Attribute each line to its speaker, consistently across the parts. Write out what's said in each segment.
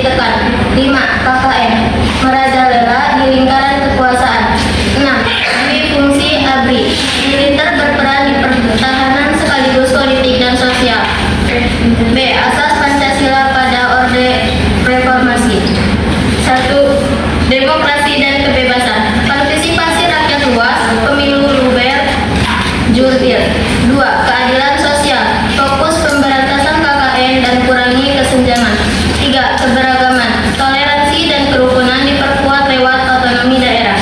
Speaker 1: ditekan. 5. KKN merajalela di lingkaran kekuasaan. 6. Dwi fungsi ABRI. Militer berperan di pertahanan sekaligus politik dan sosial. B. Asas Pancasila pada Orde Reformasi. 1. Demokrasi dan kebebasan. Partisipasi rakyat luas, pemilu luber, jurdil. 2. Keadilan sosial. Fokus pemberantasan KKN dan kurangi kesenjangan. 3. Keberagaman. Toleransi dan kerukunan diperkuat lewat otonomi daerah.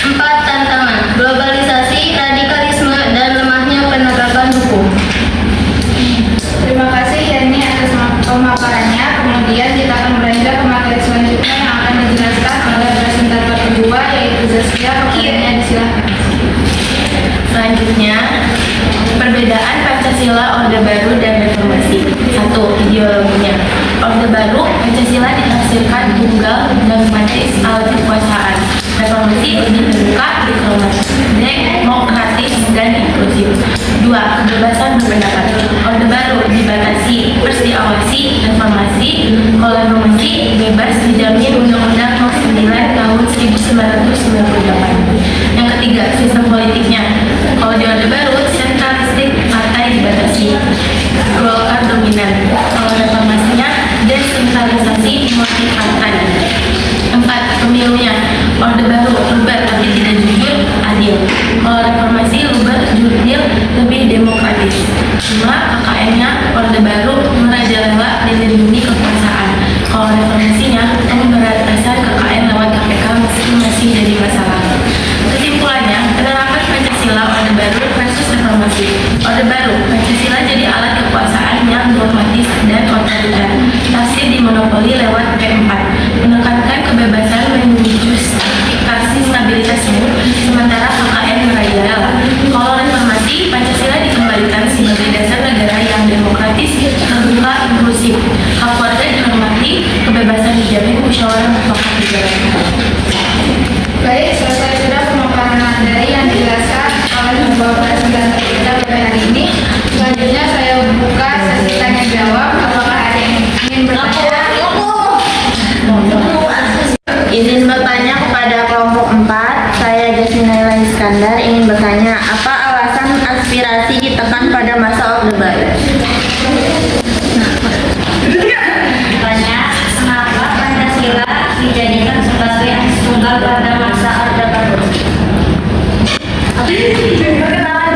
Speaker 1: 4. Tantangan. Globalisasi, radikalisme, dan lemahnya penegakan hukum.
Speaker 2: Terima kasih Yani atas pemaparannya. Kemudian kita akan beranjak ke materi selanjutnya yang akan dijelaskan oleh presentator kedua, yaitu Zaskia. Kemudiannya disilahkan.
Speaker 3: Selanjutnya, perbedaan Pancasila, Orde Baru, dan Reformasi. 1. Ideologinya. Orde Baru, Pancasila ditafsirkan tunggal, dogmatis, alat kekuasaan. Reformasi lebih terbuka, demokratis, dan inklusif. 2. Kebebasan berpendapat. Orde Baru dibatasi, terus diawasi. Reformasi, kalau reformasi bebas dijamin Undang-Undang Nomor 9 Tahun 1998. Yang ketiga, sistem politiknya. Kalau di Orde Baru, sentralistik, partai dibatasi, Golkar dominan. Kalau reformasinya, desentralisasi, multi partai. 4. Pemilunya. Orde Baru luber tapi tidak jujur, adil. Kalau reformasi luber, jurdil, lebih demokratis. 5. KKN-nya. Orde Baru merajalela dilindungi kekuasaan. Kalau reformasinya, pemberantasan KKN lewat KPK meski masih jadi masalah. Kesimpulannya, penerapan Pancasila Orde Baru versus reformasi. Orde Baru, Pancasila jadi alat kekuasaan yang dogmatis dan otoriter. Tafsir dimonopoli lewat P4. Menekankan kebebasan menjustifikasi stabilitasmu, sementara KKN merajalela. Kalau reformasi, Pancasila dikembalikan sebagai dasar negara yang demokratis, terbuka, inklusif. Hak warga dihormati, kebebasan dijamin, musyawarah mufakat dijalankan.
Speaker 2: Baik, selesai sudah pemaparan materi yang dijelaskan oleh kedua presentator kita pada hari ini. Selanjutnya saya buka sesi tanya jawab. Apakah ada yang ingin bertanya?
Speaker 1: Izin bertanya kepada kelompok 4. Saya Jasmina Iskandar ingin bertanya, apa alasan aspirasi ditekan pada masa Orde Baru? Tanya, kenapa Pancasila dijadikan sebagai asas tunggal pada masa Orde Baru? Perkenalan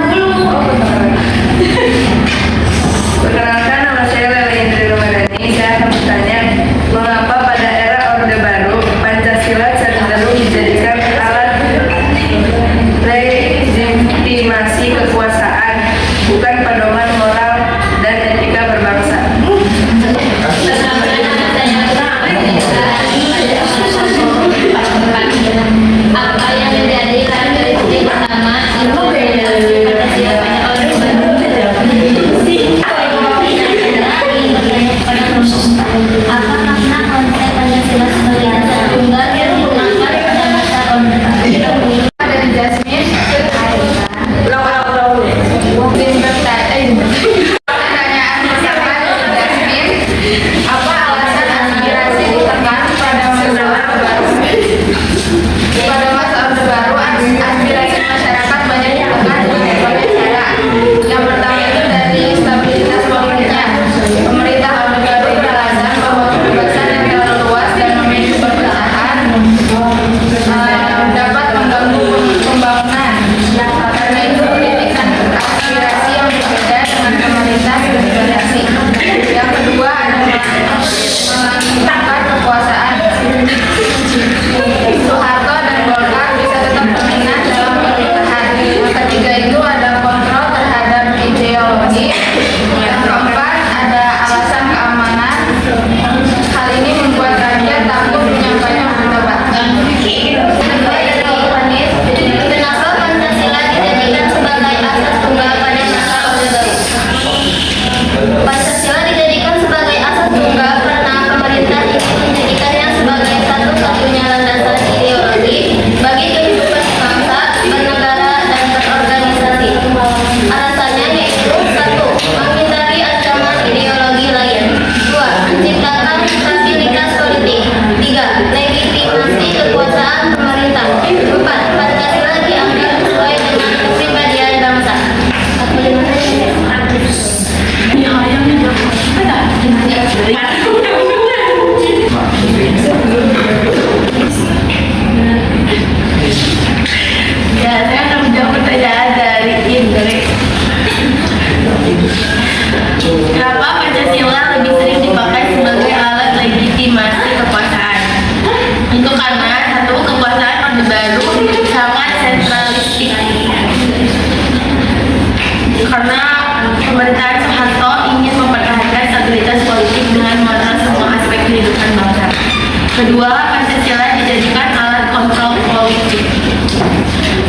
Speaker 3: Kedua, Pancasila dijadikan alat kontrol politik.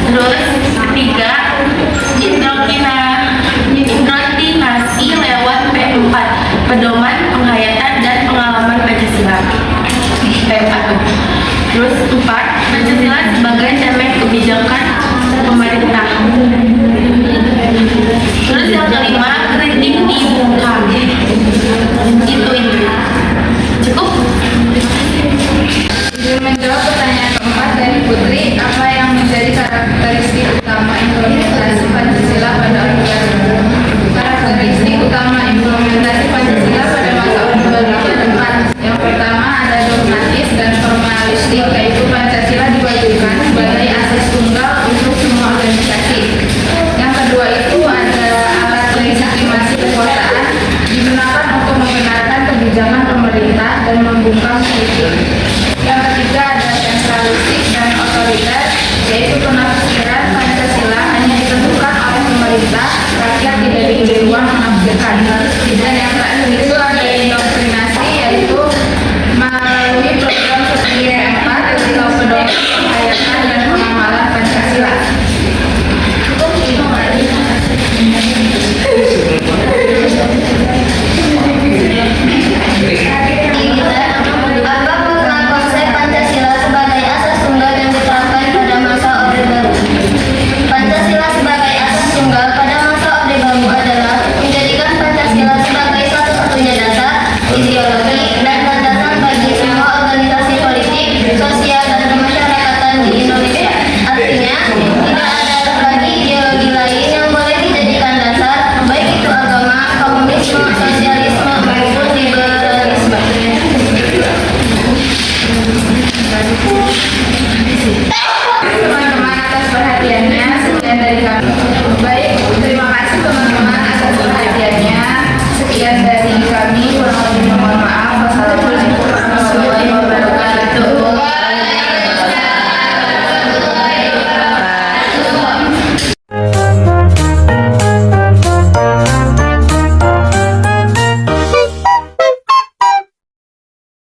Speaker 3: Terus ketiga, indoktrinasi lewat P4, pedoman, penghayatan, dan pengalaman Pancasila. P4 tuh. Terus 4, Pancasila sebagai cermin kebijakan pemerintah. Terus yang kelima, kritik dibungkam. Itu cukup.
Speaker 2: Izin menjawab pertanyaan keempat dari Putri, apa yang menjadi karakteristik utama implementasi Pancasila pada Orde Baru? Karakteristik utama implementasi Pancasila pada masa Orde Baru ada 4. Yang pertama ada dogmatis dan formalistik, yaitu Pancasila diwajibkan sebagai asas tunggal untuk semua organisasi. Yang kedua itu ada alat legitimasi kekuasaan, digunakan untuk membenarkan kebijakan pemerintah dan membungkam kritik.